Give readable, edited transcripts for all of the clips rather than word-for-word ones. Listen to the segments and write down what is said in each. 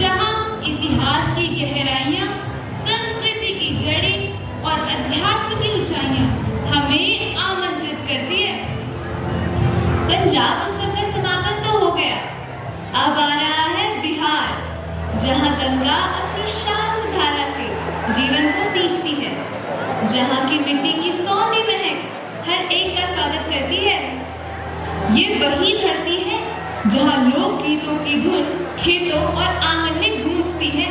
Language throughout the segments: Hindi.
जहां इतिहास की गहराइयां, संस्कृति की जड़ें और अध्यात्म की ऊंचाइयां हमें आमंत्रित करती है। पंजाब उत्सव का समापन तो हो गया, अब आ रहा है बिहार, जहां गंगा अपनी शांत धारा से जीवन को सींचती है, जहां की मिट्टी की सौंधी महक हर एक का स्वागत करती है। ये वही धरती है जहां लोक गीतों की धुन खेतों और आंगन में गूंजती है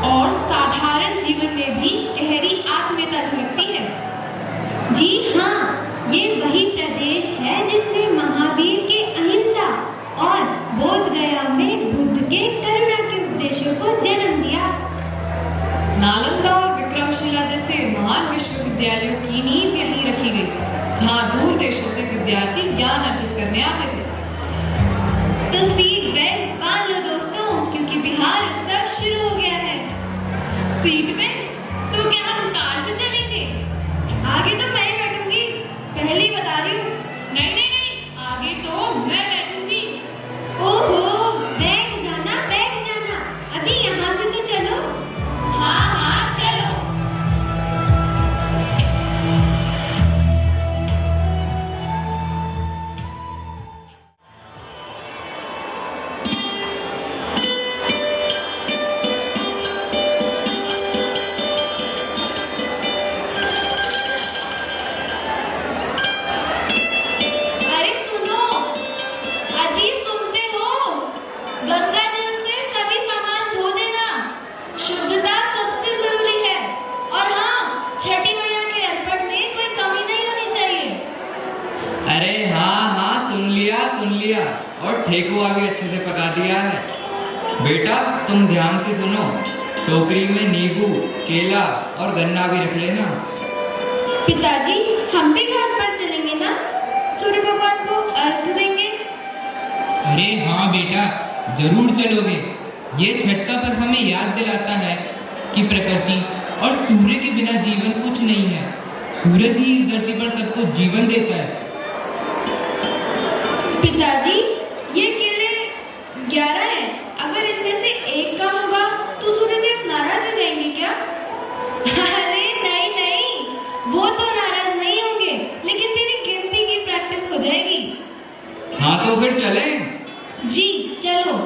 और साधारण जीवन में भी गहरी आत्मीयता झलकती है। जी हाँ, ये वही प्रदेश है जिसने महावीर के अहिंसा और बोध गया में बुद्ध के करुणा के उपदेशों को जन्म दिया। नालंदा और विक्रमशिला जैसे महान विश्वविद्यालयों की नींव यहीं रखी गई, जहां दूर देशों से विद्यार्थी ज्ञान अर्जित करने आते थे। तो सीट बेल्ट बांध लो दोस्तों, क्योंकि बिहार उत्सव शुरू हो गया है। सीट में तो क्या हम कार से चलेंगे? आगे तो मैं ही बैठूंगी, पहले ही बता रही हूँ। नहीं नहीं नहीं, आगे तो मैं बैठूंगी। ओहो, बैठ जाना, अभी यहाँ से तो चलो। हाँ हाँ चलो। अरे सुनो, अजी सुनते हो? गंगा जल से सभी सामान धो देना, शुद्धता सबसे जरूरी है। और हाँ, छठी मैया के अर्पण में कोई कमी नहीं होनी चाहिए। अरे हाँ सुन लिया और ठेकुआ भी अच्छे से पका दिया है। बेटा तुम ध्यान से सुनो, टोकरी में नींबू, केला और गन्ना भी रख लेना। पिताजी, हम भी घाट पर चलेंगे ना? सूर्य भगवान को अर्घ देंगे। अरे हाँ बेटा, जरूर चलोगे। ये छठ का पर्व हमें याद दिलाता है कि प्रकृति और सूर्य के बिना जीवन कुछ नहीं है। सूरज ही इस धरती पर सबको जीवन देता है। पिताजी, ये केले 11 हैं। अगर इनमें से एक कम होगा तो सूर्यदेव नाराज हो जाएंगे क्या? अरे नहीं, वो तो नाराज नहीं होंगे, लेकिन तेरी गिनती की प्रैक्टिस हो जाएगी। हाँ तो फिर चलें। जी चलो।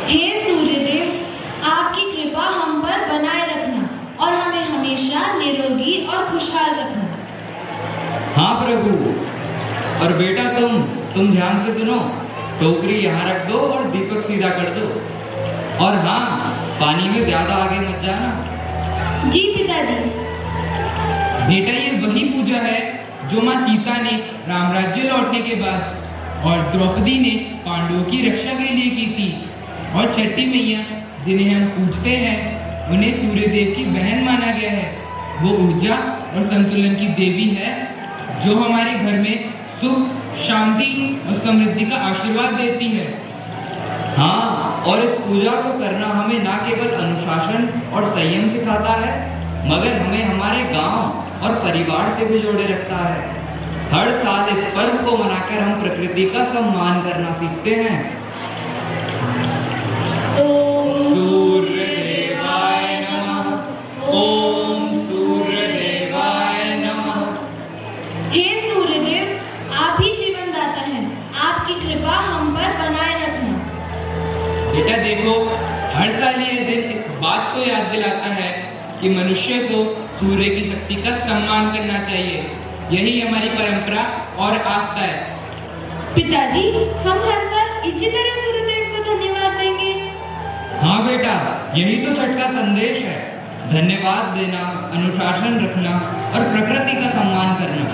हे सूर्यदेव, आपकी कृपा हम पर बनाए रखना और हमें हमेशा निरोगी और खुशहाल रखना। हाँ प्रभु। और बेटा तुम ध्यान से सुनो, टोकरी यहाँ रख दो और दीपक सीधा कर दो। और हाँ, पानी में ज्यादा आगे मत जाना। जी पिताजी। बेटा ये वही पूजा है जो माँ सीता ने रामराज्य लौटने के बाद और द्रौपदी ने पांडवों की रक्षा के लिए की थी। और छठी मैया जिन्हें हम पूजते हैं, उन्हें सूर्यदेव की बहन माना गया है। वो ऊर्जा और संतुलन की देवी है जो हमारे घर में सुख, शांति और समृद्धि का आशीर्वाद देती है। हाँ, और इस पूजा को करना हमें ना केवल अनुशासन और संयम सिखाता है, मगर हमें हमारे गांव और परिवार से भी जोड़े रखता है। हर साल इस पर्व को मनाकर हम प्रकृति का सम्मान करना सीखते हैं। ओम सूर्यदेवाय नमः। ओम सूर्यदेवाय नमः। हे सूर्यदेव, आप ही जीवन दाता हैं, आपकी कृपा हम पर बनाए रखना। बेटा देखो, हर साल ये दिन इस बात को याद दिलाता है कि मनुष्य को सूर्य की शक्ति का सम्मान करना चाहिए। यही हमारी परंपरा और आस्था है। पिताजी, हम हर साल इसी तरह सूर्यदेव को धन्यवाद देंगे। हाँ बेटा, यही तो छठ का संदेश है। धन्यवाद देना, अनुशासन रखना और प्रकृति का सम्मान करना।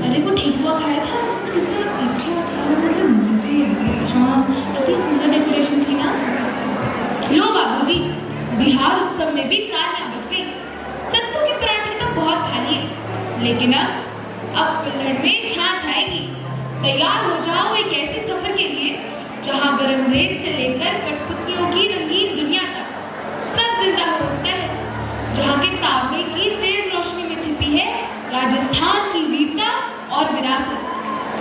अरे वो ठेकुआ खाया था, कितना अच्छा था, मतलब मजे आ गए। हाँ, कितनी सुंदर डेकोरेशन थी ना। लो बाबूजी, बिहार उत्सव में भी तालियां बज गई। सत्तू के पराठे तो बहुत खा लिए, लेकिन अब कुल्हड़ में छाछ आएगी। तैयार हो जाओ एक ऐसे सफर के लिए जहाँ गर्म रेत से लेकर कठपुतलियों की रंगीन दुनिया तक सब जिंदा हो उठता है, जहाँ के तावड़े की तेज रोशनी में छिपी है राजस्थान की वीरता और विरासत।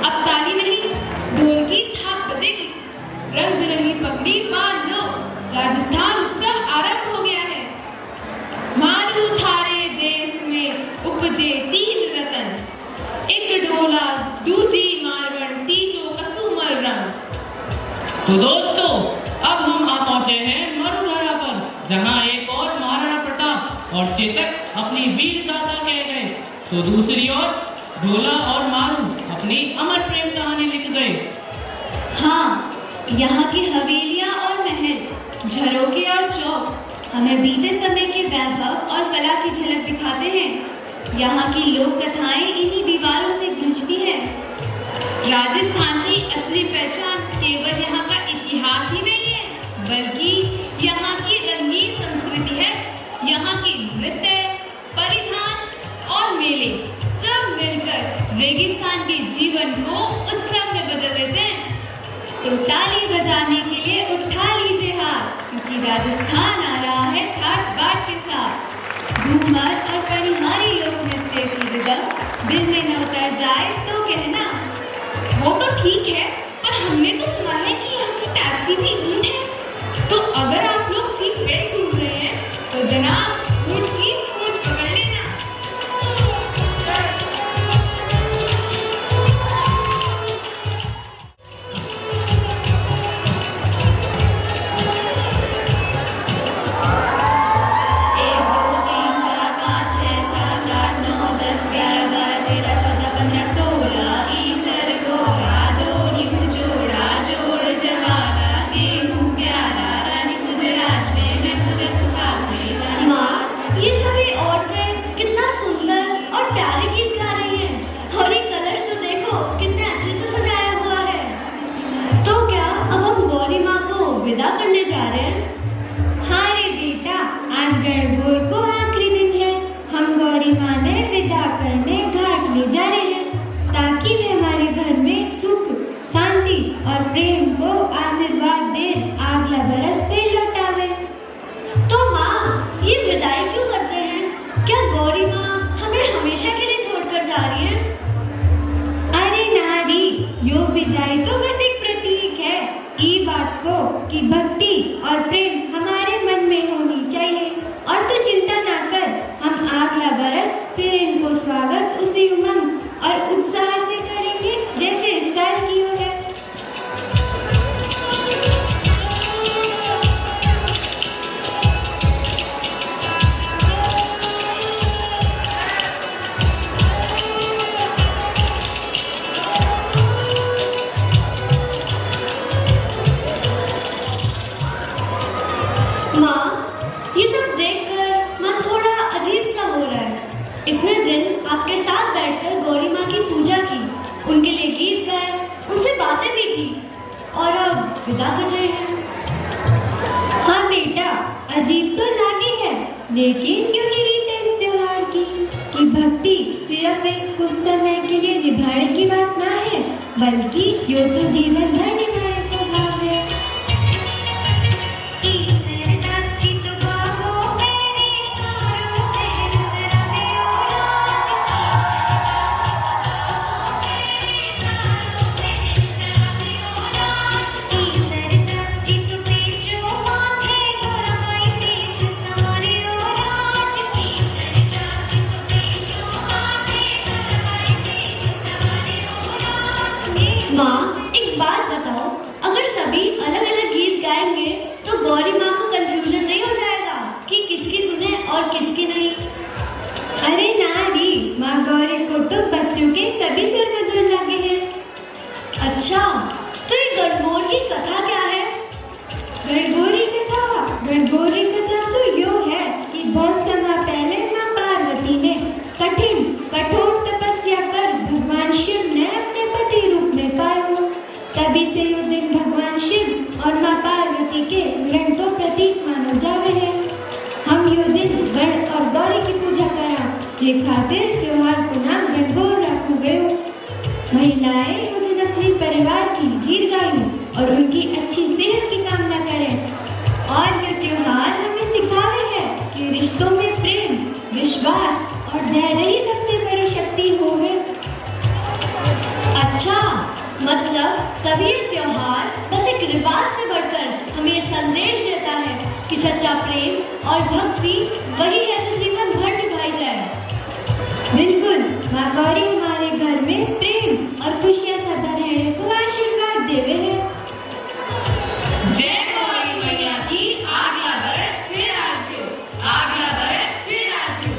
अब ताली नहीं, ढोल की थाप बजेगी, रंग बिरंगी पगड़ी बांध लो, राजस्थान उत्सव आरंभ हो गया है। मारू थारे देश में उपजे तीन रतन, एक डोला दूजी मारवण तीजो कसुमल रंग। तो दोस्तों, अब हम आ पहुंचे हैं मरुधरा पर, जहां एक और महाराणा प्रताप और चेतक अपनी वीर गाथा कह गए, तो दूसरी ओर ढोला और मारू अपनी अमर प्रेम कहानी लिख गए। हाँ, यहाँ की हवेलियाँ और महल, झरोखे और चौक हमें बीते समय के वैभव और कला की झलक दिखाते हैं। यहाँ की लोक कथाएं इन्हीं दीवारों से गूंजती हैं। राजस्थान की असली पहचान केवल यहाँ का इतिहास ही नहीं है, बल्कि यहाँ की रंगीन संस्कृति है। यहाँ की नृत्य, परिधान और मेले सब मिलकर रेगिस्तान के जीवन को उत्सव में बदल देते हैं। तो ताली बजाने के लिए उठा लीजिए हाथ, क्योंकि राजस्थान आ रहा है ठाट बाट के साथ। घूमर और पनिहारी लोक नृत्य की रिदम दिल में न उतर जाए तो कहना। वो तो ठीक है, पर हमने तो सुना है कि यहाँ की टैक्सी भी ऊंट है। तो अगर आप लोग सीट बेल्ट ढूंढ रहे हैं, तो जनाब ऊंट की पूंछ पकड़ लेना। विदा करने जा रहे हैं। हाँ रे बेटा, आज गणगौर को आखिरी दिन है। हम गौरी माँ ने विदा करने घाट ले जा रहे हैं, ताकि वे हमारे घर में सुख, शांति और प्रेम को आशीर्वाद दे अगला बरस फिर लौटावे। तो माँ, ये विदाई क्यों करते हैं? क्या गौरी माँ हमें हमेशा के लिए छोड़कर जा रही है? अरे नारी, यो विदाई तो बस एक प्रतीक है ई बात को कि भक्ति और प्रेम हमारे मन में होनी चाहिए। और तू चिंता ना कर, हम अगला बरस फिर इनको स्वागत उसी उमंग और उत्साह से करेंगे जैसे इस साल किया है। इतने दिन आपके साथ बैठकर गौरी माँ की पूजा की, उनके लिए गीत गाए, उनसे बातें भी की, और अब विदा कर रहे हैं। हाँ बेटा, अजीब तो लागे है, लेकिन क्यों नहीं रीत इस त्योहार की कि भक्ति सिर्फ एक कुछ समय के लिए निभाने की बात ना है, बल्कि यो तो जीवन भर निभाने का भाव है। माँ, एक बात बताओ, अगर सभी अलग अलग गीत गाएंगे तो गौरी माँ को कंफ्यूजन नहीं हो जाएगा कि किसकी सुने और किसकी नहीं? अरे नारी, माँ गौरी को तो बच्चों के सभी सुर मधुर लगे हैं। अच्छा, तो ये गणगौर की कथा क्या है? गणगौरी कथा तो यो है कि बहुत समय पहले माँ पार्वती ने कठोर तपस्या कर भगवान तभी से यो दिन भगवान शिव और माँ पार्वती के मिलन तो प्रतीक मानो जावे है। हम यो दिन गण और गौरी की पूजा करा, जे खातिर त्योहार को नाम गणगौर रखू गयो। महिलाएं यो दिन अपने परिवार की दीर्घायु और उनकी अच्छी सेहत की कामना करें। और ये त्योहार हमें सिखावे है कि रिश्तों में प्रेम, विश्वास और धैर्य ही सबसे बड़ी शक्ति होवे। अच्छा, मतलब तभी ये त्योहार बस एक रिवाज से बढ़कर हमें ये संदेश देता है कि सच्चा प्रेम और भक्ति वही है जो जीवन भर निभाई जाए। बिल्कुल, माँ गौरी हमारे घर में प्रेम और खुशियाँ सदा रहने को आशीर्वाद देवे है। जय गौरी मैया की अगला बरस फिर आजो, अगला बरस फिर आजो।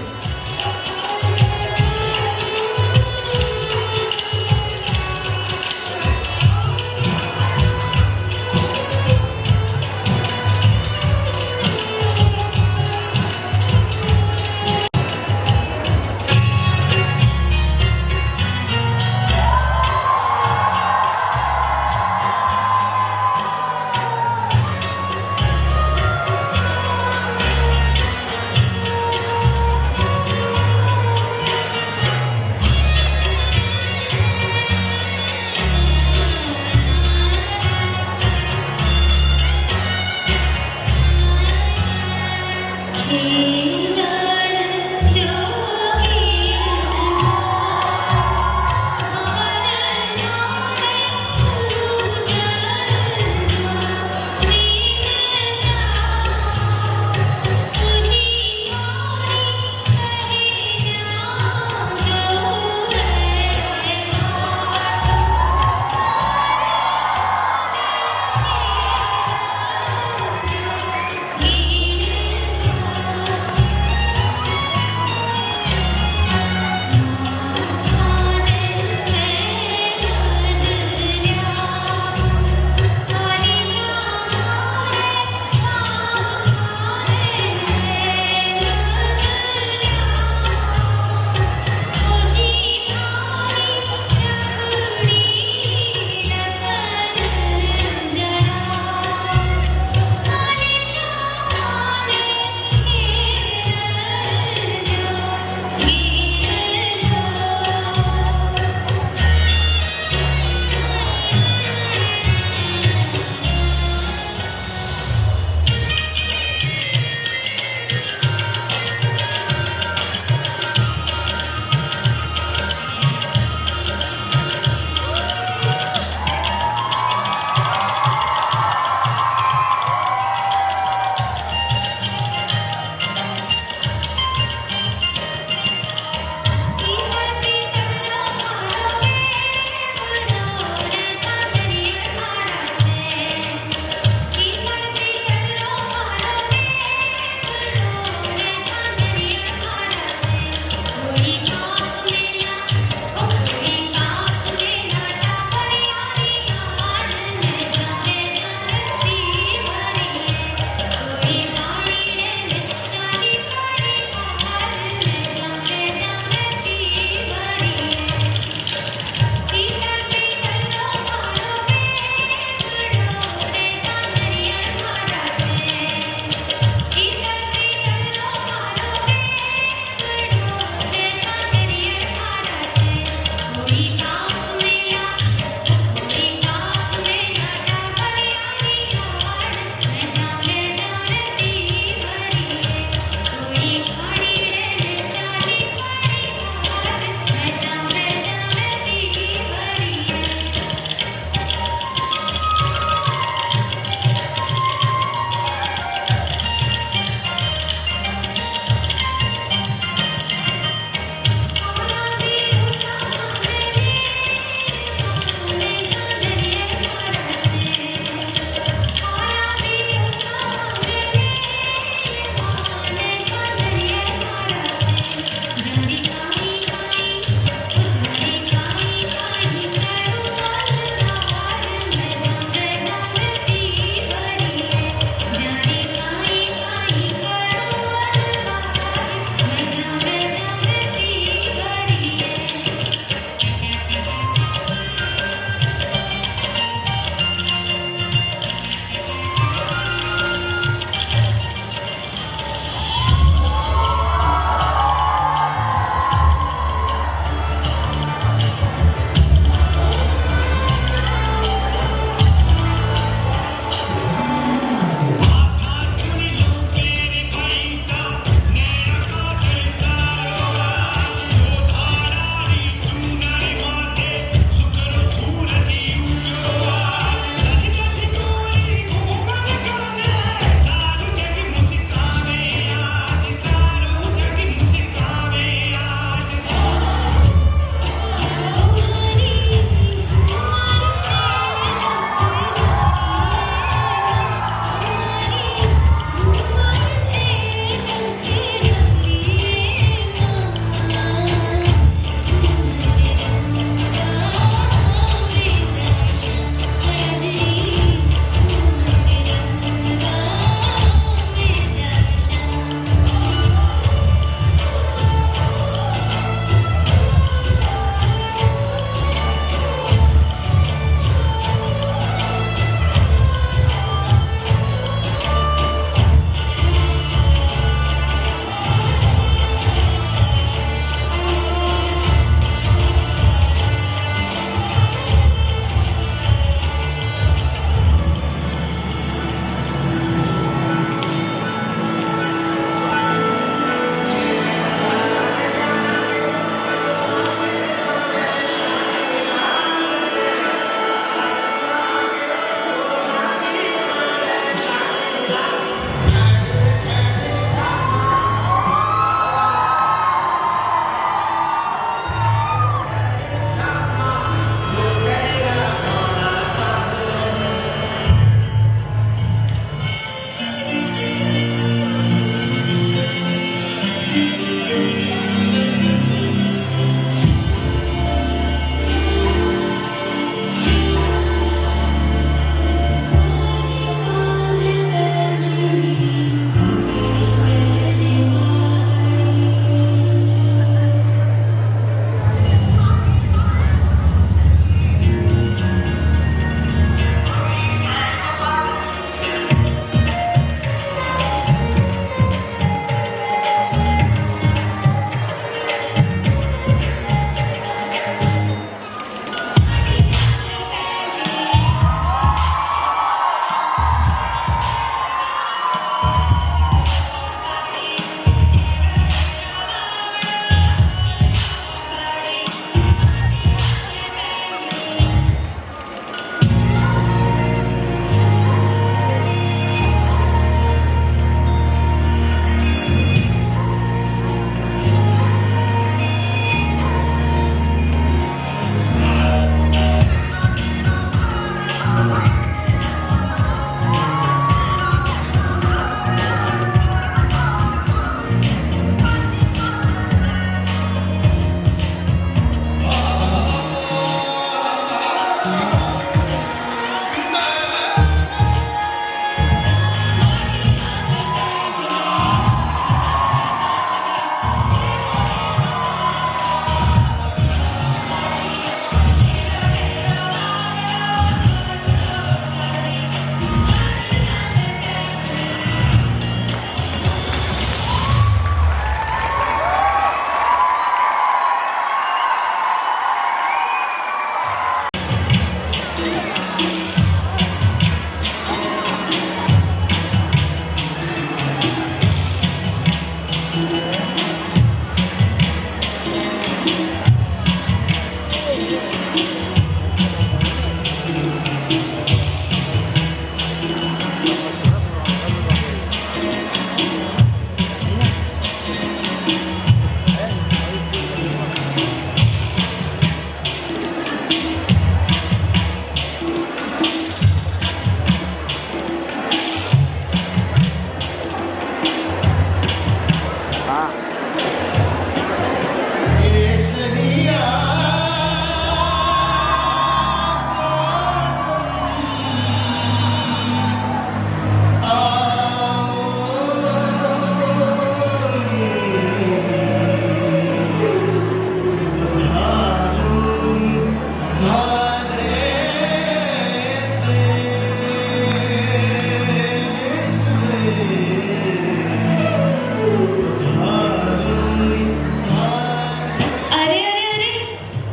अरे अरे अरे,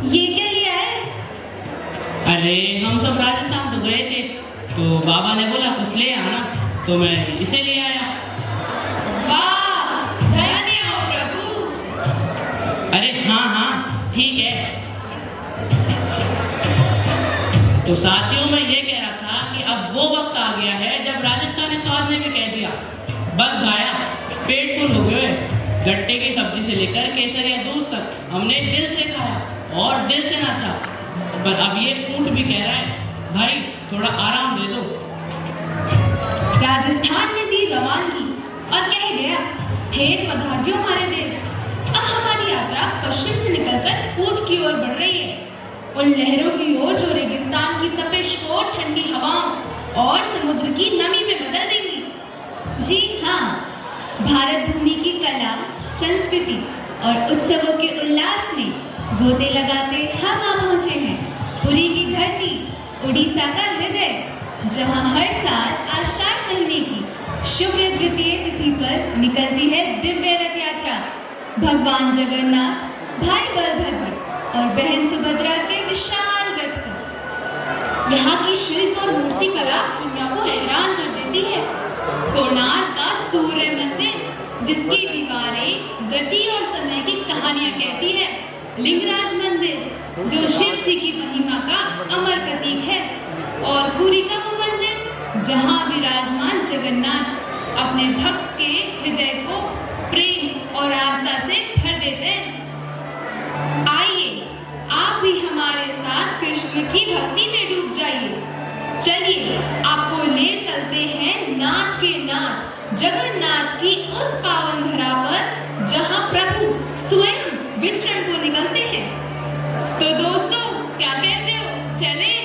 ये क्या लिया है? अरे हम सब राजस्थान तो गए थे, तो बाबा ने बोला कुछ ले आना, तो मैं इसे ले आया। वाह, धन्य हो प्रभु। अरे हाँ हाँ ठीक है। तो साथियों में ये कह रहा था कि अब वो वक्त आ गया है जब राजस्थानी स्वाद ने भी कह दिया बस भाया, पेट फुल हो गए। गट्टे की सब्जी से लेकर केसर या दूध तक हमने दिल से खाया और दिल से नाचा, पर अब ये ऊंट भी कह रहा है भाई थोड़ा आराम दे दो। राजस्थान ने दी रवानगी और कह गया, हेत पधार्जियो हमारे देश। अब हमारी यात्रा पश्चिम से निकलकर पूर्व की ओर बढ़ रही है, उन लहरों की ओर जो रेगिस्तान की तपिश को ठंडी हवाओं और समुद्र की नमी में बदल देंगी। जी हाँ, भारत भूमि की कला, संस्कृति और उत्सवों के उल्लास में गोते लगाते हम आ पहुंचे हैं पुरी की धरती, उड़ीसा का हृदय, जहां हर साल आषाढ़ महीने की शुक्ल द्वितीय तिथि पर निकलती है दिव्य रथ यात्रा। भगवान जगन्नाथ, भाई बलभद्र और बहन सुभद्रा के विशाल रथ पर। यहाँ की शिल्प और मूर्ति कला दुनिया को हैरान कर देती है। कोणार्क का सूर्य मंदिर, जिसकी दीवारें गति और समय की कहानियां कहती है। लिंगराज मंदिर, जो शिव जी की महिमा का अमर प्रतीक है। और पुरी का वो मंदिर जहां विराजमान जगन्नाथ अपने भक्त के हृदय को प्रेम और आस्था से भर देते हैं। आइए आप भी हमारे साथ कृष्ण की भक्ति में डूब जाइए। चलिए आपको ले चलते हैं नाथ के नाथ जगन्नाथ की उस पावन धरा पर जहां प्रभु स्वयं विचरण को निकलते हैं। तो दोस्तों क्या कहते हो, चलें?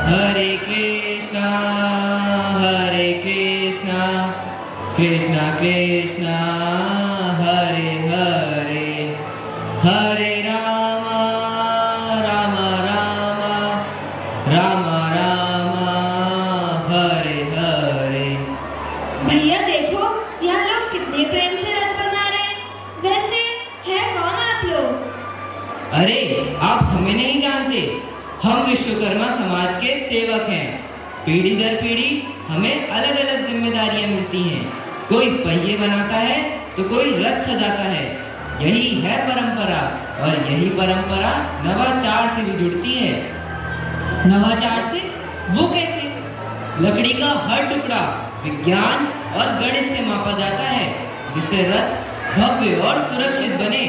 हरे कृष्णा कृष्णा कृष्णा हरे हरे, हरे राम राम राम राम राम हरे हरे। भैया देखो, यहाँ लोग कितने प्रेम से रथ बना रहे हैं। वैसे है कौन आप लोग? अरे आप हमें नहीं जानते, हम विश्वकर्मा समाज के सेवक हैं। पीढ़ी दर पीढ़ी हमें अलग अलग जिम्मेदारियां मिलती हैं। कोई पहिए बनाता है तो कोई रथ सजाता है। यही है परंपरा, और यही परंपरा नवाचार से भी जुड़ती है। नवाचार से? वो कैसे? लकड़ी का हर टुकड़ा विज्ञान और गणित से मापा जाता है, जिससे रथ भव्य और सुरक्षित बने।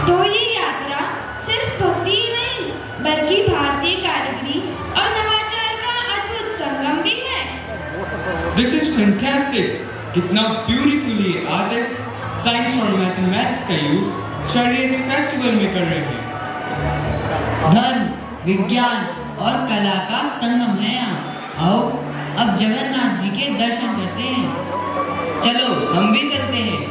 तो ये यात्रा सिर्फ भक्ति ही नहीं, बल्कि भारतीय कारीगरी और नवाचार का अद्भुत संगम भी है। This is fantastic! कितना ब्यूटीफुली आर्टिस्ट साइंस और मैथमेटिक्स का यूज चैरियट फेस्टिवल में कर रहे हैं। धन, विज्ञान और कला का संगम है यहाँ। आओ अब जगन्नाथ जी के दर्शन करते हैं। चलो हम भी चलते हैं।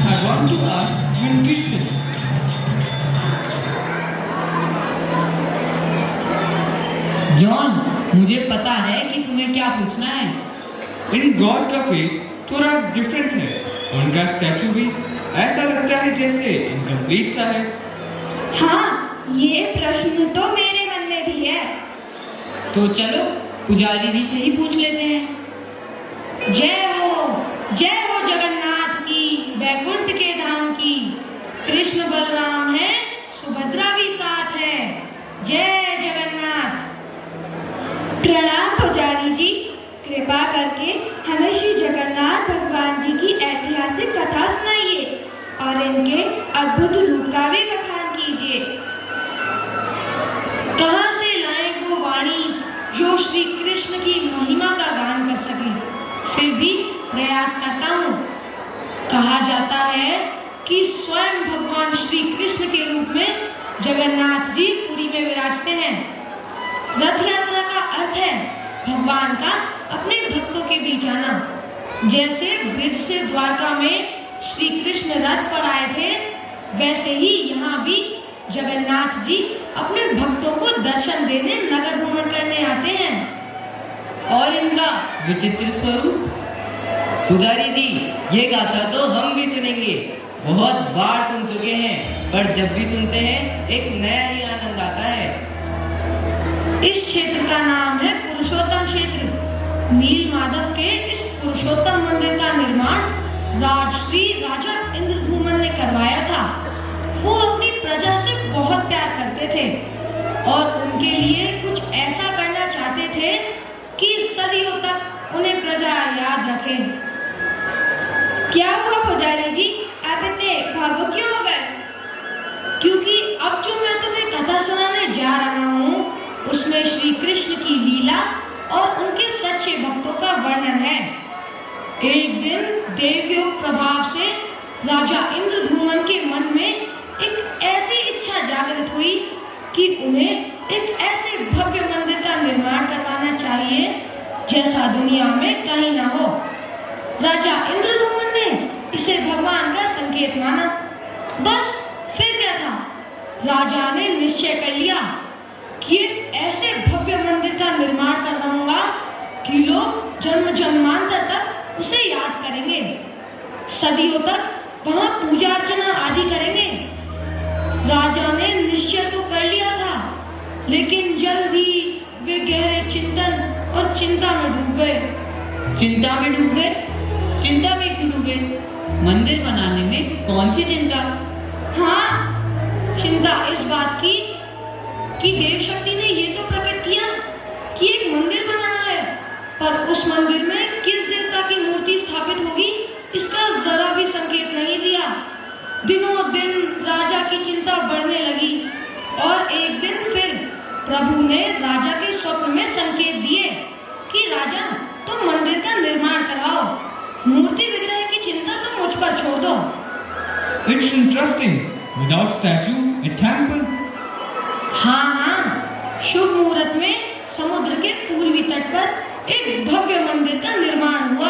I want to ask question. John, मुझे पता है कि तुम्हें क्या पूछना है। इन गॉड का फेस थोड़ा डिफरेंट है। उनका स्टैचू भी ऐसा लगता है जैसे इनकम्प्लीट सा है। हाँ, ये प्रश्न तो मेरे मन में भी है। तो चलो पुजारी जी से ही पूछ लेते हैं। जय हो जगन्नाथ की, बैकुंठ के धाम की। कृष्ण बलराम है, सुभद्रा भी साथ है। जय जगन्नाथ। प्रणाम पुजारी जी, कृपा करके हमें श्री जगन्नाथ भगवान जी की ऐतिहासिक कथा सुनाइए और इनके अद्भुत रूप का भी बखान कीजिए। कहां से लाएं वो वाणी जो श्री कृष्ण की महिमा का गान कर सके। फिर भी प्रयास करता हूँ। कहा जाता है कि स्वयं भगवान श्री कृष्ण के रूप में जगन्नाथ जी पुरी में विराजते हैं। रथ यात्रा का अर्थ है भगवान का अपने भक्तों के बीच आना। जैसे ब्रिज से द्वारका में श्री कृष्ण रथ पर आए थे, वैसे ही यहाँ भी जगन्नाथ जी अपने भक्तों को दर्शन देने नगर भ्रमण करने आते हैं। और इनका विचित्र स्वरूप। पुजारी जी, ये गाथा तो हम भी सुनेंगे। बहुत बार सुन चुके हैं, पर जब भी सुनते हैं एक नया ही आनंद आता है। इस क्षेत्र का नाम है पुरुषोत्तम क्षेत्र। नील माधव के इस पुरुषोत्तम मंदिर का निर्माण राजश्री राजा इंद्रधूमन ने करवाया था। वो अपनी प्रजा से बहुत प्यार करते थे और उनके लिए कुछ ऐसा करना चाहते थे कि सदियों तक उन्हें प्रजा याद रखे। क्या हुआ पुजारी जी, आप इतने भावुक क्यों हो गए? क्योंकि अब जो मैं तुम्हें कथा सुनाने जा रहा हूँ, उसमें श्री कृष्ण की लीला और उनके सच्चे भक्तों का वर्णन है। एक दिन देवयोग प्रभाव से राजा इंद्रधूमन के मन में एक ऐसी इच्छा जागृत हुई कि उन्हें एक ऐसे भव्य मंदिर का निर्माण करवाना चाहिए जैसा दुनिया में कहीं ना हो। राजा इंद्रधूमन ने इसे भगवान का संकेत माना। बस फिर क्या था, राजा ने निश्चय कर लिया कि एक ऐसे भव्य मंदिर का निर्माण करवाऊंगा कि लोग जन्म जन्मांतर तक उसे याद करेंगे, सदियों तक वहां पूजा अर्चना आदि करेंगे। राजा ने निश्चय तो कर लिया था, लेकिन जल्द ही वे गहरे चिंतन और चिंता में डूब गए। चिंता में डूब गए? चिंता में क्यों डूबे? मंदिर बनाने में कौन सी चिंता? हाँ, चिंता इस बात की कि देव शक्ति ने ये तो प्रकट किया कि एक मंदिर बनाना है, पर उस मंदिर में किस देवता की मूर्ति स्थापित होगी इसका जरा भी संकेत नहीं दिया। दिनों दिन राजा की चिंता बढ़ने लगी और एक दिन फिर प्रभु ने राजा के स्वप्न में संकेत दिए कि राजा, तुम मंदिर का निर्माण करवाओ, मूर्ति विग्रह की चिंता तुम मुझ पर छोड़ दो। It's interesting. Without statue, a temple. हाँ, शुभ मुहूर्त में समुद्र के पूर्वी तट पर एक भव्य मंदिर का निर्माण हुआ।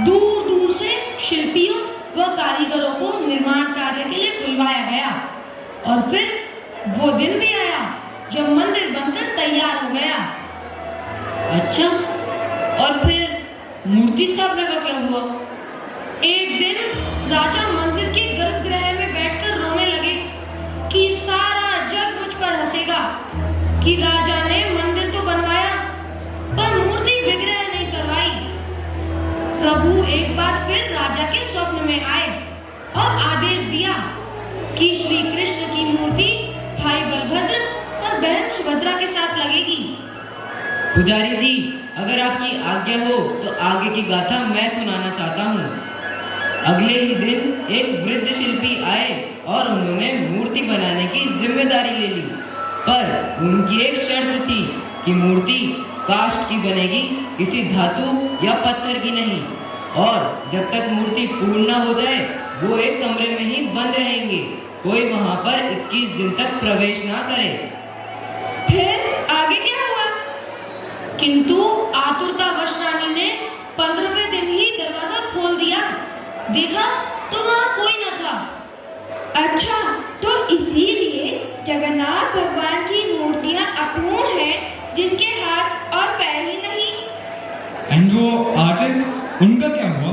दूर दूर से शिल्पियों व कारीगरों को निर्माण कार्य के लिए बुलवाया गया और फिर वो दिन भी आया जब मंदिर बनकर तैयार हो गया। अच्छा, और फिर मूर्ति स्थापना का क्या हुआ? एक दिन राजा मंदिर के गर्भगृह में बैठकर रोने लगे कि सारा जग मुझ पर हंसेगा कि राजा ने मंदिर तो बनवाया पर मूर्ति विग्रह नहीं करवाई। प्रभु एक बार फिर राजा के स्वप्न में आए और आदेश दिया कि श्री कृष्ण की मूर्ति भाई बलभद्र और बहन सुभद्रा के साथ लगेगी। पुजारी जी, अगर आपकी आज्ञा हो तो आगे की गाथा मैं सुनाना चाहता हूँ। अगले ही दिन एक वृद्ध शिल्पी आए और उन्होंने मूर्ति बनाने की जिम्मेदारी ले ली, पर उनकी एक शर्त थी कि मूर्ति काष्ठ की बनेगी, किसी धातु या पत्थर की नहीं, और जब तक मूर्ति पूर्ण न हो जाए वो एक कमरे में ही बंद रहेंगे, कोई वहां पर 21 दिन तक प्रवेश ना करे। फिर आगे क्या हुआ? किंतु आतुरतावश रानी ने 15वें दिन ही दरवाजा खोल दिया। देखा तो वहां कोई न था। वो आर्टिस्ट, उनका क्या हुआ?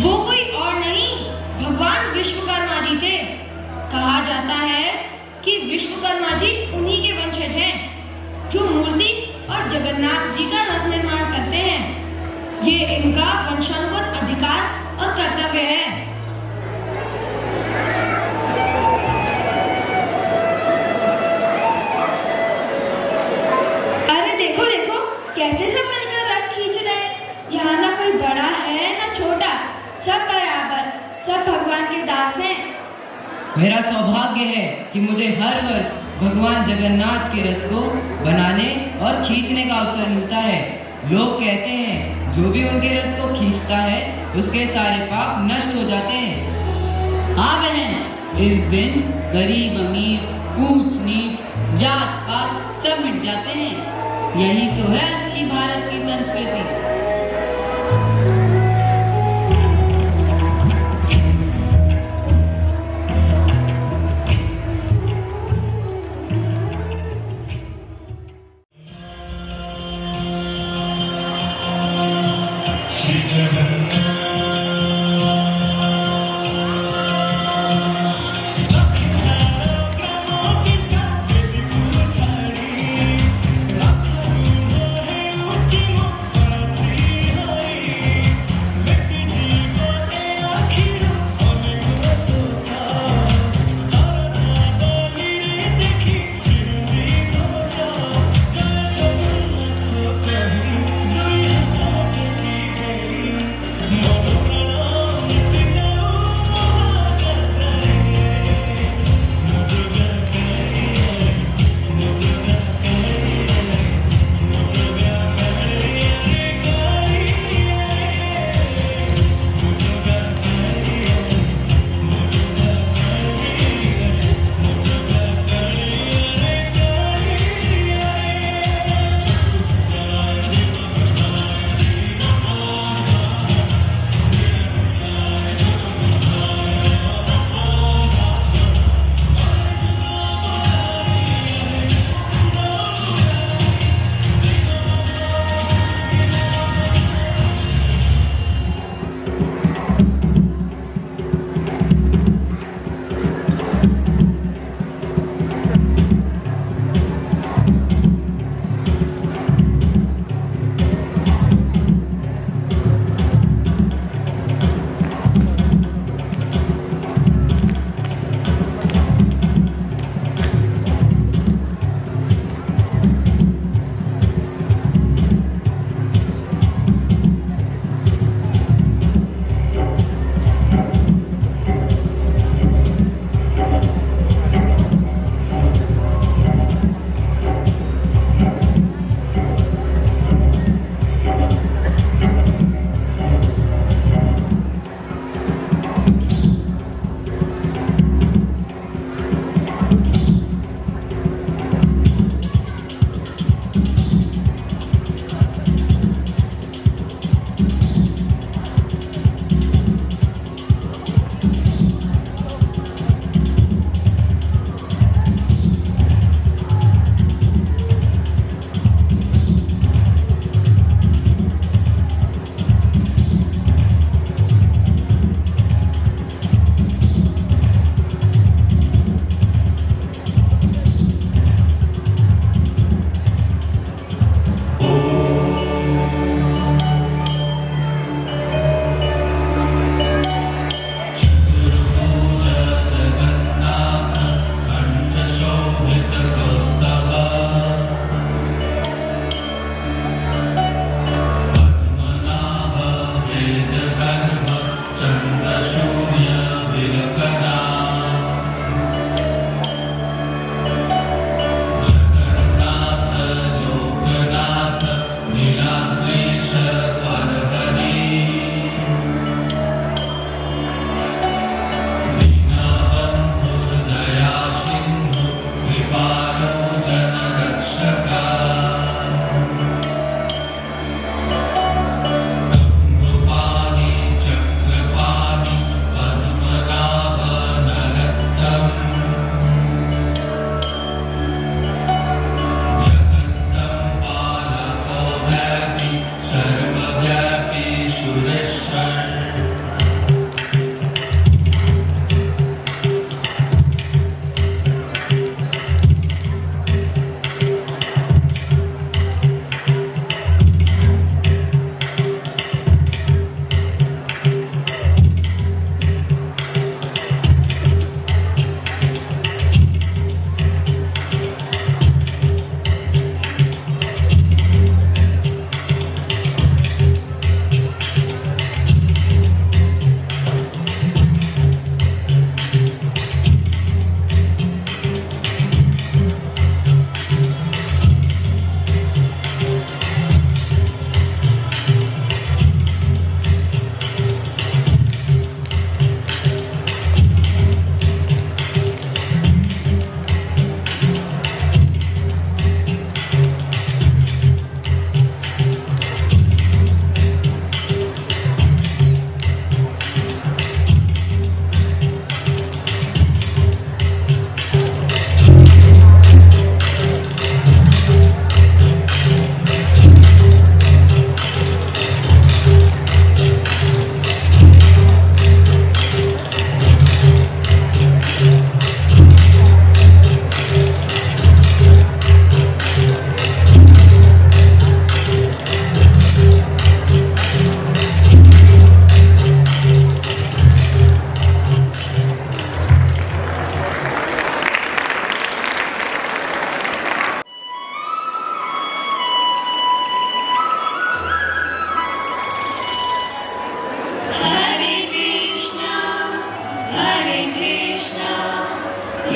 वो कोई और नहीं, भगवान विश्वकर्मा जी थे। कहा जाता है कि विश्वकर्मा जी उन्हीं के वंशज हैं जो मूर्ति और जगन्नाथ जी का रथ निर्माण करते हैं। ये इनका वंशानुगत अधिकार और कर्तव्य है। अरे देखो देखो कैसे सब मिलकर रथ खींच रहे हैं। यहाँ ना कोई बड़ा है ना छोटा, सब बराबर, सब भगवान के दास हैं। मेरा सौभाग्य है कि मुझे हर वर्ष भगवान जगन्नाथ के रथ को बनाने और खींचने का अवसर मिलता है। लोग कहते हैं जो भी उनके रथ को खींचता है उसके सारे पाप नष्ट हो जाते हैं। हाँ बहन, इस दिन गरीब अमीर, ऊंच नीच, जात पात सब मिट जाते हैं। यही तो है असली भारत की संस्कृति।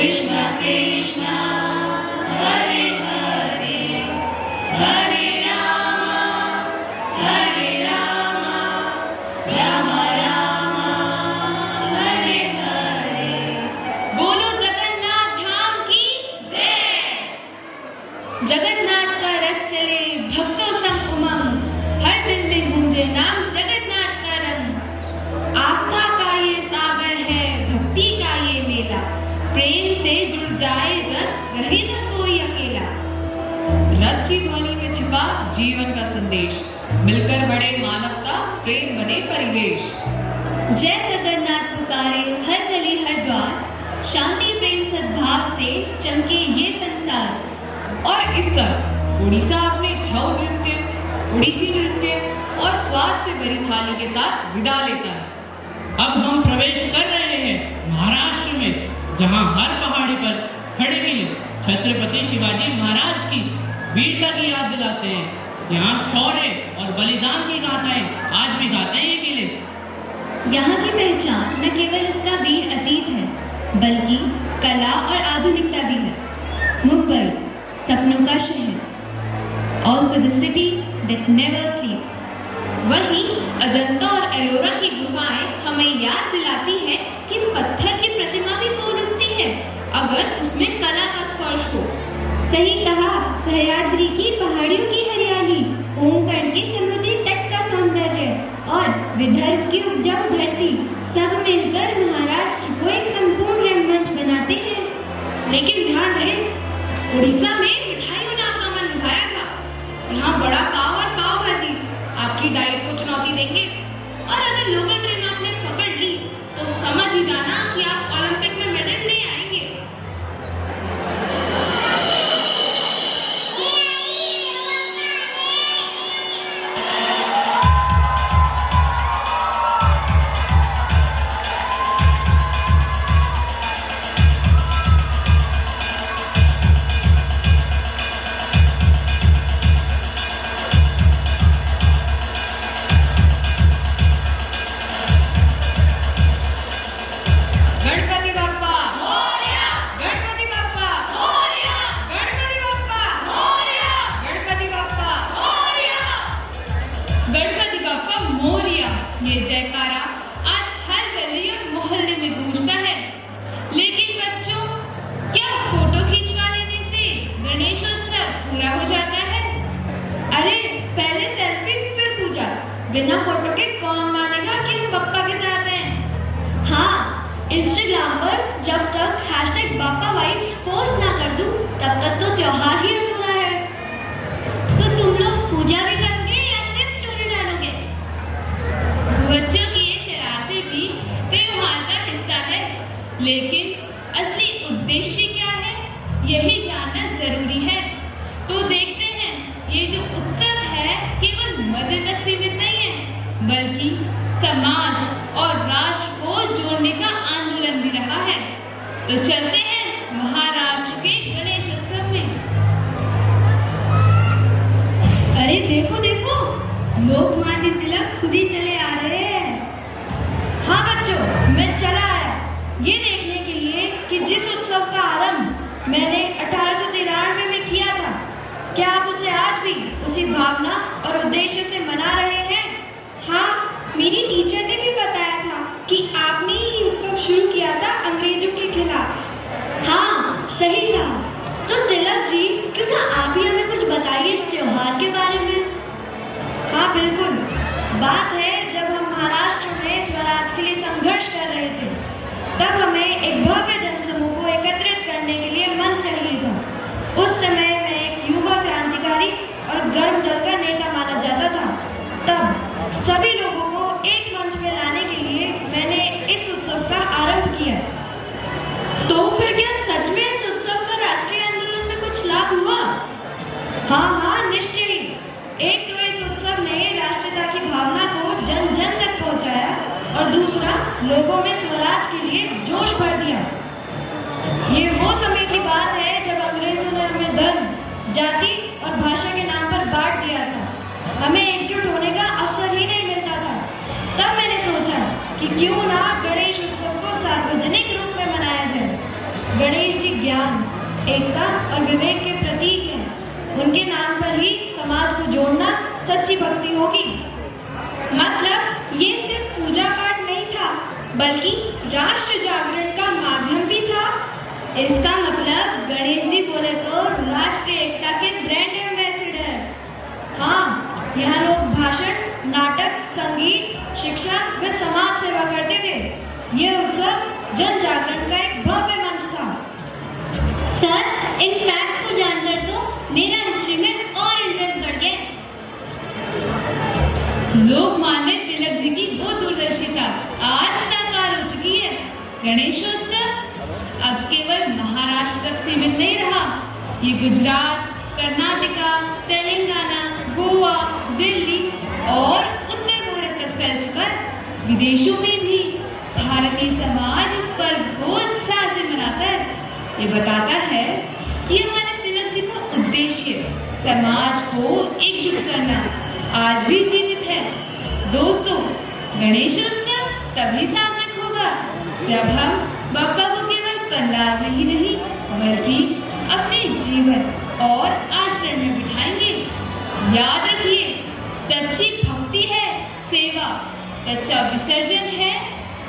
कृष्ण कृष्ण हरे हरे हरे राम राम राम हरे हरे। बोलो जगन्नाथ धाम की जय। जगन्नाथ का रथ चले भक्तों संग उमंग, हर दिल में गूंजे नाम जगन्नाथ का रंग। आस्था का ये सागर है, भक्ति का ये मेला, प्रेम से जुड़ जाए जग, रहे न कोई अकेला। रथ की ध्वनि में छिपा जीवन का संदेश, मिलकर बढ़े मानवता, प्रेम बने परिवेश। जय जगन्नाथ पुकारे हर गली हर द्वार, शांति प्रेम सद्भाव से चमके ये संसार। और इस तरह उड़ीसा अपने छऊ नृत्य, उड़ीसी नृत्य और स्वाद से भरी थाली के साथ विदा लेता है। अब हम प्रवेश कर रहे हैं महाराष्ट्र में, जहां हर पहाड़ी पर खड़े किले छत्रपति शिवाजी महाराज की वीरता की याद दिलाते हैं। यहाँ शौर्य और बलिदान की गाथाएं आज भी गाते हैं ये किले। यहाँ की पहचान न केवल इसका वीर अतीत है, बल्कि कला और आधुनिकता भी है। मुंबई सपनों का शहर, also the city that never sleeps। वहीं अजंता और एलोरा की गुफाएं हमें याद दिलाती हैं कि पत्थर की प्रतिमा भी बोल उठती है अगर उसमें कला का स्पर्श हो। सही कहा, सह्याद्री की पहाड़ियों की हरियाली, कोंकण के समुद्री तट का सौंदर्य और विदर्भ की उपजाऊ धरती सब मिलकर महाराष्ट्र को एक संपूर्ण रंगमंच बनाते हैं। लेकिन ध्यान रहे, उड़ीसा में मिठाइयों ने आपका मन लुभाया था। यहाँ बड़ा पाव और पाव भाजी आपकी डाइट को चुनौती देंगे, और अगर लोकल ट्रेन आपने पकड़ ली तो समझ ही जाना कि आप ओलंपिक में मेडल ले आएंगे। गणपति बाप्पा मोरया, गणपति बाप्पा मोरया, गणपति बाप्पा मोरया, गणपति बाप्पा मोरया। गणपति बाप्पा मोरिया, ये जयकारा आज हर गली और मोहल्ले में गूंजता है। लेकिन बच्चों, क्या फोटो खिंचवा लेने से गणेशोत्सव पूरा हो जाता है? अरे पहले सेल्फी फिर पूजा, बिना फोटो के कौन मानेगा कि हम पप्पा के साथ हैं। हाँ, इंस्टाग्राम पर जब तक #बापा वाइब्स पोस्ट ना कर दूं, तब तक तो त्योहार ही अधूरा है। तो तुम लोग पूजा भी करोगे या सिर्फ स्टोरी डालोगे? बच्चों की ये शरारतें भी त्योहार का हिस्सा है, लेकिन असली उद्देश्य क्या है, यही जानना जरूरी है। तो देखते हैं, ये जो उत्सव है केवल मजे तक सीमित नहीं है, बल्कि समाज और राष्ट्र को जोड़ने का आंदोलन भी रहा है। तो चलते हैं महाराष्ट्र के गणेश उत्सव में। अरे देखो देखो, लोकमान्य तिलक खुद ही चले आ रहे हैं। हाँ बच्चों, मैं चला आया ये देखने के लिए कि जिस उत्सव का आरंभ मैंने 1893 में किया था, क्या आप उसे आज भी उसी भावना और उद्देश्य से मना रहे हैं? हाँ, मेरी टीचर ने भी बताया था कि आपने ही उत्सव शुरू किया था अंग्रेजों के खिलाफ। हाँ, सही कहा। तो तिलक जी, क्यों ना आप ही हमें कुछ बताइए इस त्योहार के बारे में। हाँ बिल्कुल, बात है जब हम महाराष्ट्र में स्वराज के लिए संघर्ष कर रहे थे, तब हमें एक भव्य जनसमूह को एकत्रित करने के लिए मंच चाहिए था। उस समय मैं एक युवा क्रांतिकारी और गर्म दल का नेता माना जाता था। तब सभी लोगों को एक मंच पर ज्ञान, एकता और विवेक के प्रतीक हैं। उनके नाम पर ही समाज को जोड़ना सच्ची भक्ति होगी। मतलब ये सिर्फ पूजा पाठ नहीं था, बल्कि राष्ट्र जागरण का माध्यम भी था। इसका मतलब गणेश जी बोले तो राष्ट्रीय एकता के ब्रांड एम्बेसडर। हाँ, यहाँ लोग भाषण, नाटक, संगीत, शिक्षा व समाज सेवा करते थे। ये उत्सव जन जागरण का एक भव्य मंच था। सर, इन फैक्ट्स को जानकर तो मेरा हिस्ट्री में और इंटरेस्ट बढ़ गया। लोकमान्य तिलक जी की वो दूरदर्शिता आज साकार हो चुकी है। गणेशोत्सव अब केवल महाराष्ट्र तक सीमित नहीं रहा, ये गुजरात, कर्नाटका, तेलंगाना, गोवा, दिल्ली और उत्तर भारत तक फैल चुका है। विदेशों में भी भारतीय समाज इस पर्व को उत्साह से मनाता है। ये बताता है कि हमारे तिलक जी का उद्देश्य समाज को एकजुट करना आज भी जीवित है। दोस्तों, गणेशोत्सव तभी सार्थक होगा जब हम बाप्पा को केवल पंडाल में ही नहीं बल्कि अपने जीवन और आचरण में बिठाएंगे। याद रखिए, सच्ची भक्ति है सेवा, सच्चा विसर्जन है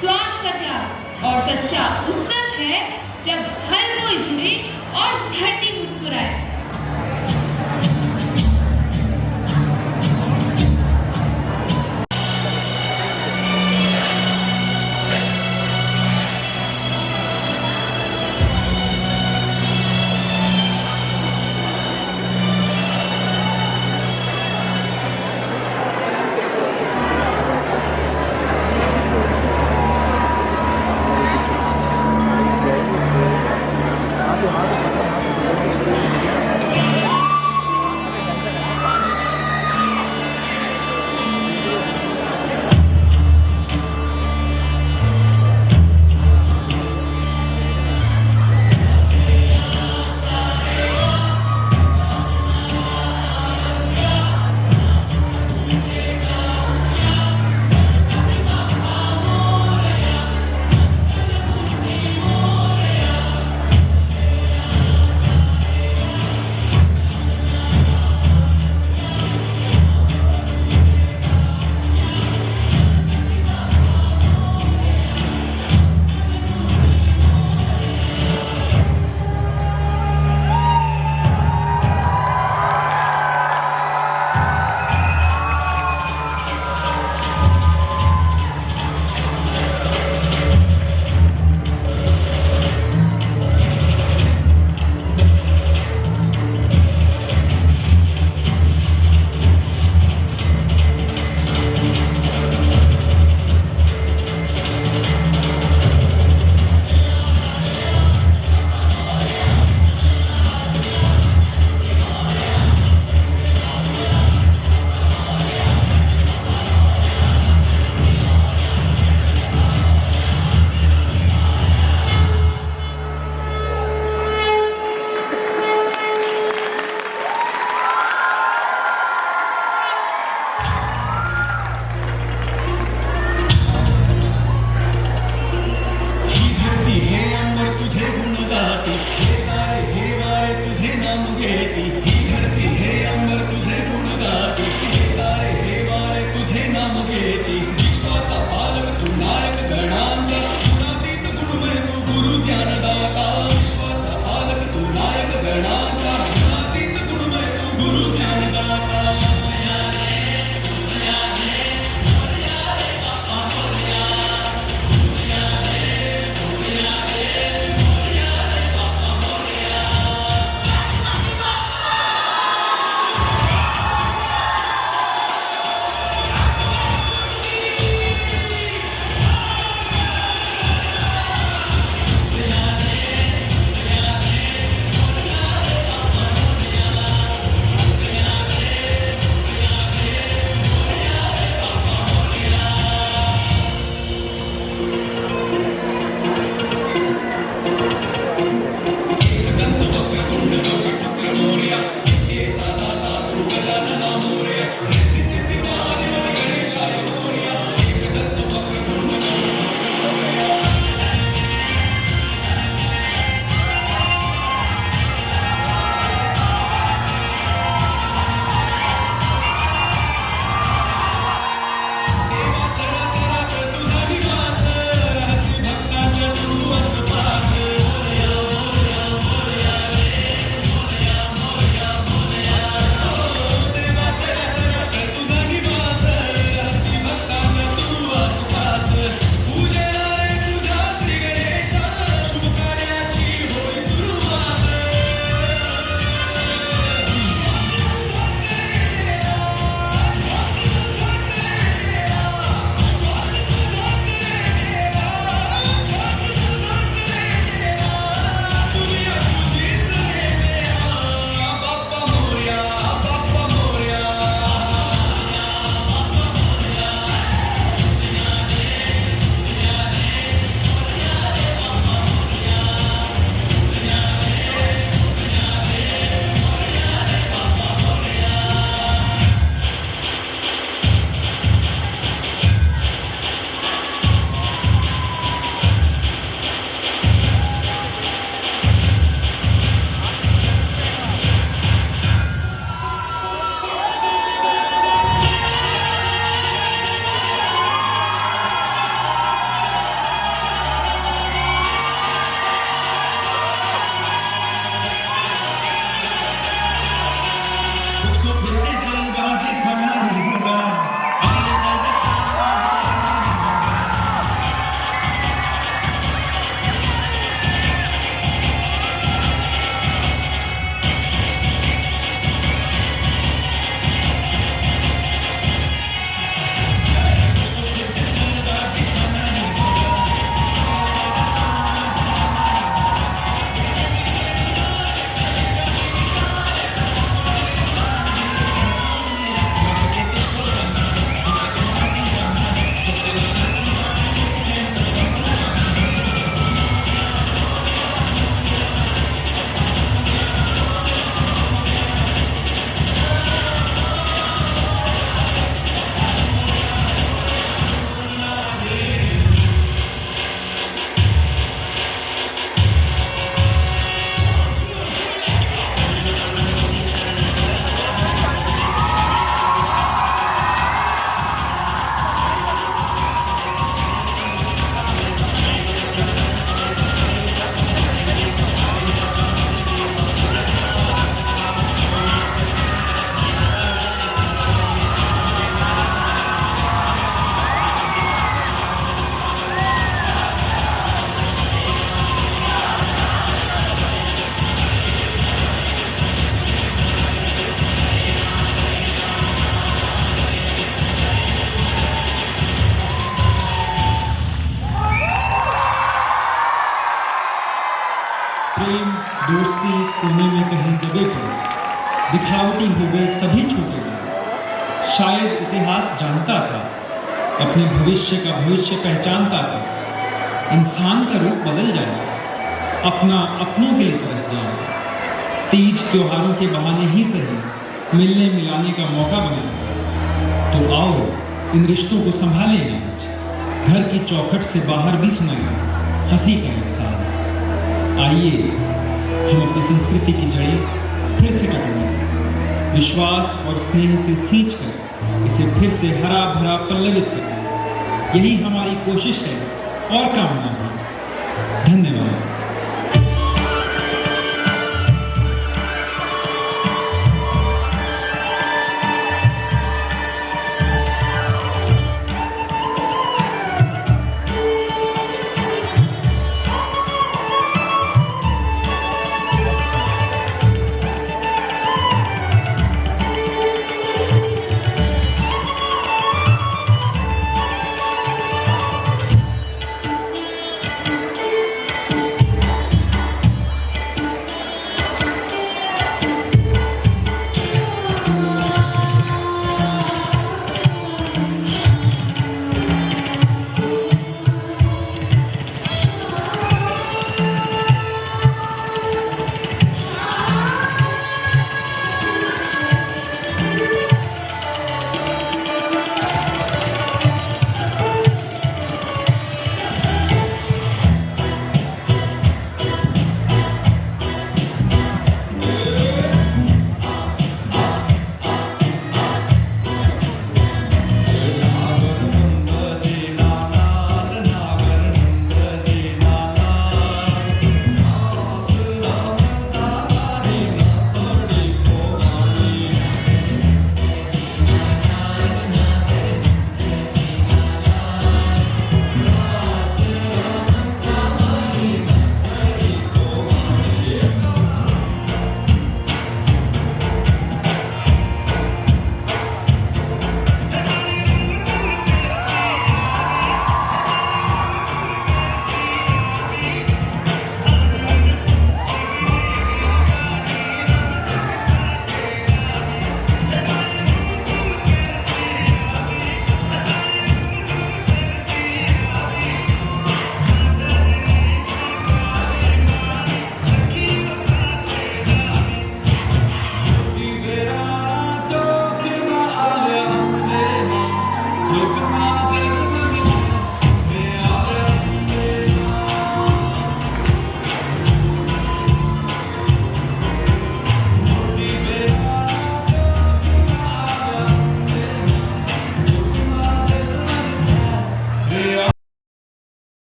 स्वार्थ का त्याग और सच्चा उत्सव है जब हर कोई जुड़े और धरती मुस्कुराए। प्रेम दोस्ती कोने में कहीं दबे पड़े, दिखावटी हो गए सभी छोटे बड़े। शायद इतिहास जानता था, अपने भविष्य का भविष्य पहचानता था। इंसान का रूप बदल जाए, अपना अपनों के लिए तरस जाए। तीज त्योहारों के बहाने ही सही मिलने मिलाने का मौका बने। तो आओ इन रिश्तों को संभालें आज, घर की चौखट से बाहर भी सुनाएं हंसी का एहसास। आइए हम अपनी संस्कृति की जड़ें फिर से कटेंगे, विश्वास और स्नेह से सींच कर इसे फिर से हरा भरा पल्लवित करें। यही हमारी कोशिश है और कामना है। धन्यवाद।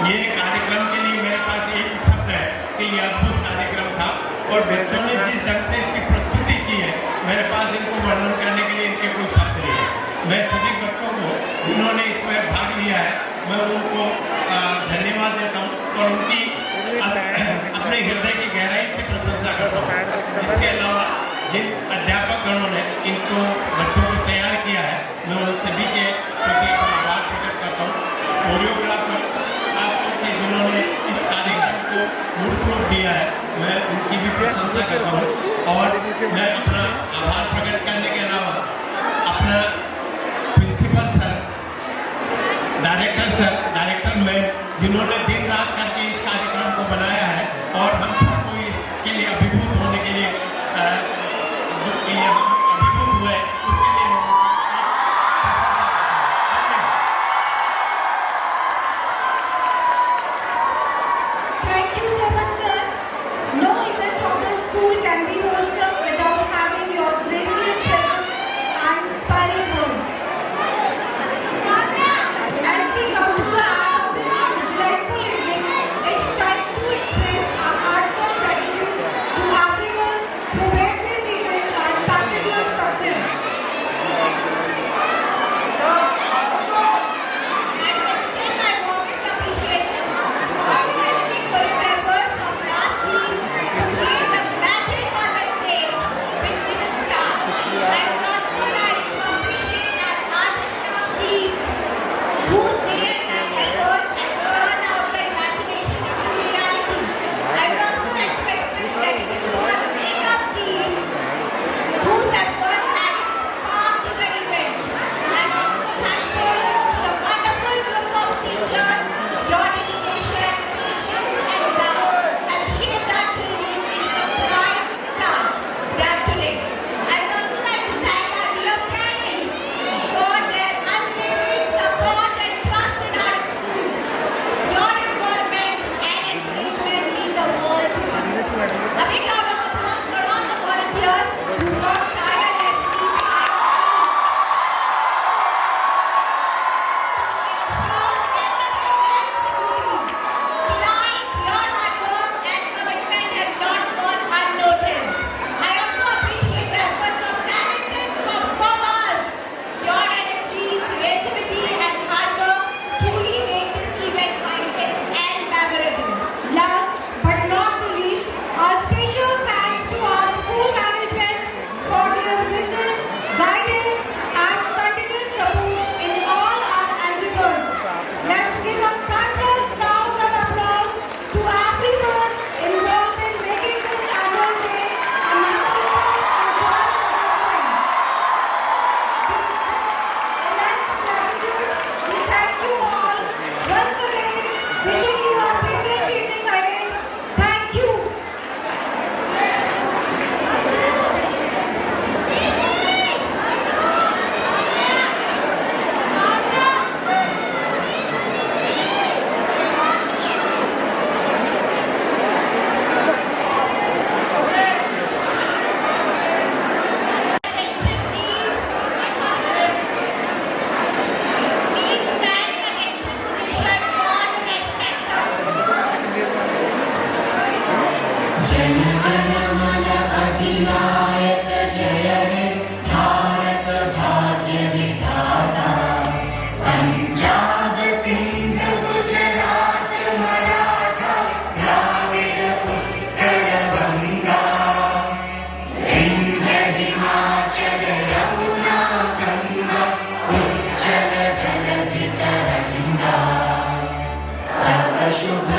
ये कार्यक्रम के लिए मेरे पास एक ही शब्द है कि ये अद्भुत कार्यक्रम था और बच्चों ने जिस ढंग से इसकी प्रस्तुति की है, मेरे पास इनको वर्णन करने के लिए इनके कोई शब्द नहीं है। मैं सभी बच्चों को जिन्होंने इसमें भाग लिया है, मैं उनको धन्यवाद देता हूँ और उनकी अपने हृदय की गहराई से प्रशंसा करता हूँ। इसके अलावा जिन अध्यापक गणों ने इनको बच्चों को तैयार किया है, मैं उन सभी के प्रति अपना आभार प्रकट करता हूँ। कोरियोग्राफर खासतौर से जिन्होंने इस कार्यक्रम को मूर्त रूप दिया है, मैं उनकी भी प्रशंसा करता हूँ और मैं अपना आभार प्रकट करने के अलावा अपना प्रिंसिपल सर, डायरेक्टर मैम, जिन्होंने दिन रात करके इस कार्यक्रम को बनाया है और हम सबको इसके लिए अभिभूत होने के लिए जो कि हम अभिभूत हुए, उसके लिए मैं उनसे Thank you so much, sir. No event of the school can be wholesome without having your gracious presence and inspiring words. As we come to the end of this delightful evening, it's time to express our heartfelt gratitude to everyone who made this event a spectacular success. And to extend my warmest appreciation to all the dynamic choreographers of last week to create the magic on the stage with little stars. I would also like to appreciate our art and craft team whose day and night efforts has turned out the imagination into reality. I would also like to express gratitude to our makeup team whose efforts added a spark to the event. I'm also thankful to the wonderful group of teachers. Your dedication, patience and love have shaped our children into the bright stars they are today. I would also like to thank our dear parents for their unwavering support and trust in our school. Your involvement and encouragement mean the world to us. A big round of applause for all the volunteers who work tirelessly behind the scenes. Ensures everything runs smoothly. Tonight, your hard work and commitment have not gone unnoticed. I also appreciate the efforts of talented performers. Your energy, creativity and hard work truly make this event vibrant and memorable. Last but not the least, a special thanks to our school management for their vision, guidance and continuous support in all our endeavors. Let's give a thunderous round of applause to everyone involved in making this annual day a memorable and joyous occasion. With immense gratitude, we thank you all once again, wishing you a pleasant evening ahead. Thank you. Attention, please. Please stand in attention position for the next anthem. Shubh